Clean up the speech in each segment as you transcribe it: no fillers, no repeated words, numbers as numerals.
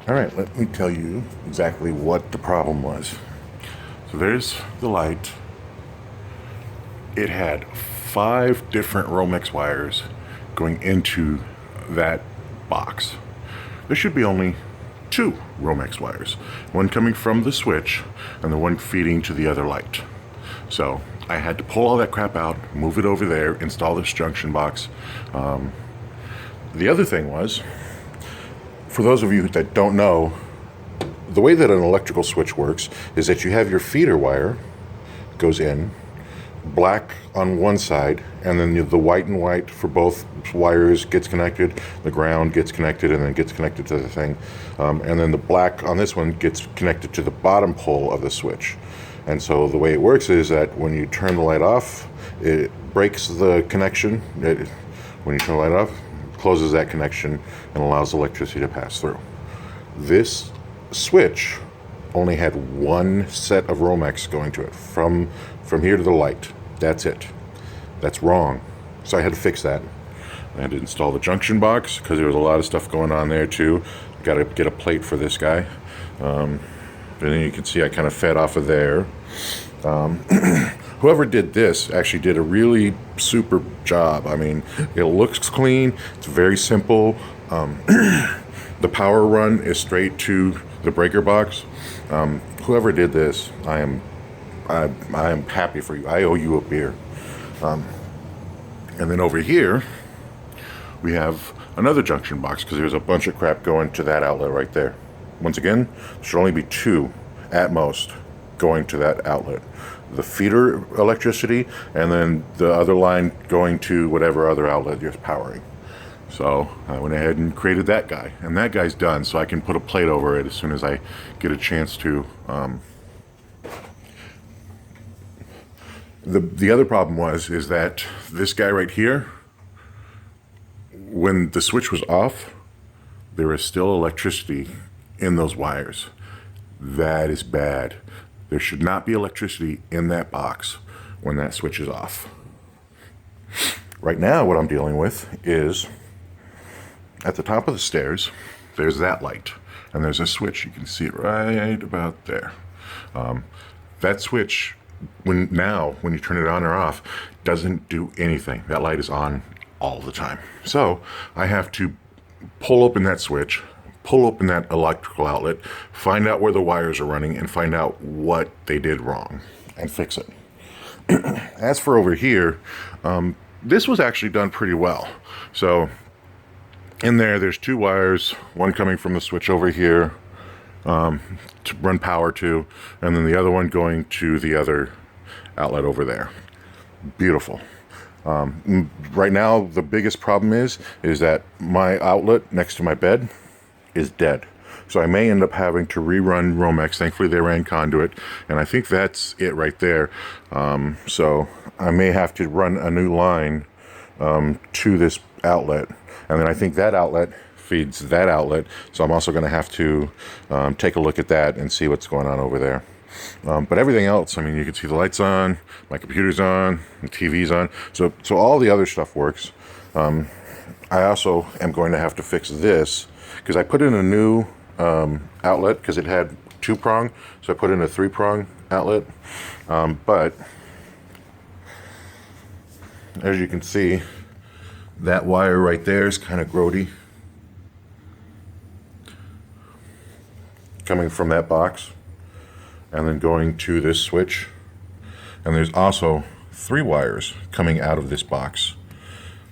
All right, let me tell you exactly what the problem was. So there's the light. It had 5 different Romex wires going into that box. There should be only 2 Romex wires, one coming from the switch and the one feeding to the other light. So I had to pull all that crap out, move it over there, install this junction box. The other thing was, for those of you that don't know, the way that an electrical switch works is that you have your feeder wire goes in, black on one side, and then the white and white for both wires gets connected, the ground gets connected, and then gets connected to the thing. And then the black on this one gets connected to the bottom pole of the switch. And so the way it works is that when you turn the light off, it breaks the connection. When you turn the light off, it closes that connection and allows electricity to pass through. This switch only had one set of Romex going to it from here to the light. That's it. That's wrong. So I had to fix that. I had to install the junction box because there was a lot of stuff going on there too. Got to get a plate for this guy. And then you can see I kind of fed off of there. Whoever did this actually did a really super job. I mean, it looks clean. It's very simple. The power run is straight to the breaker box. Whoever did this, I am happy for you. I owe you a beer. And then over here, we have another junction box because there's a bunch of crap going to that outlet right there. Once again, there should only be 2 at most going to that outlet. The feeder electricity and then the other line going to whatever other outlet you're powering. So I went ahead and created that guy, and that guy's done, so I can put a plate over it as soon as I get a chance to. The other problem is that this guy right here, when the switch was off, there is still electricity in those wires. That is bad. There should not be electricity in that box when that switch is off. Right now, what I'm dealing with is at the top of the stairs, there's that light, and there's a switch. You can see it right about there. That switch, when you turn it on or off, doesn't do anything. That light is on all the time. So I have to pull open that switch, pull open that electrical outlet, find out where the wires are running, and find out what they did wrong, and fix it. As for over here, this was actually done pretty well. So in there's 2 wires, one coming from the switch over here to run power to, and then the other one going to the other outlet over there. Beautiful. Right now, the biggest problem is that my outlet next to my bed is dead. So I may end up having to rerun Romex. Thankfully, they ran conduit, and I think that's it right there. So I may have to run a new line to this outlet, and then I think that outlet feeds that outlet. So I'm also going to have to take a look at that and see what's going on over there. But everything else, I mean, you can see the lights on, my computer's on, the TV's on. So all the other stuff works. I also am going to have to fix this because I put in a new outlet because it had 2-prong. So I put in a 3-prong outlet. But as you can see, that wire right there is kind of grody coming from that box and then going to this switch. And there's also 3 wires coming out of this box.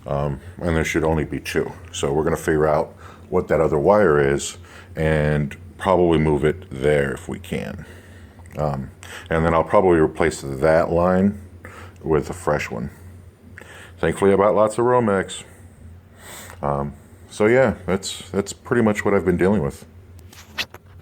And there should only be 2. So we're going to figure out what that other wire is and probably move it there if we can. And then I'll probably replace that line with a fresh one. Thankfully, I bought lots of Romex. So yeah, that's pretty much what I've been dealing with.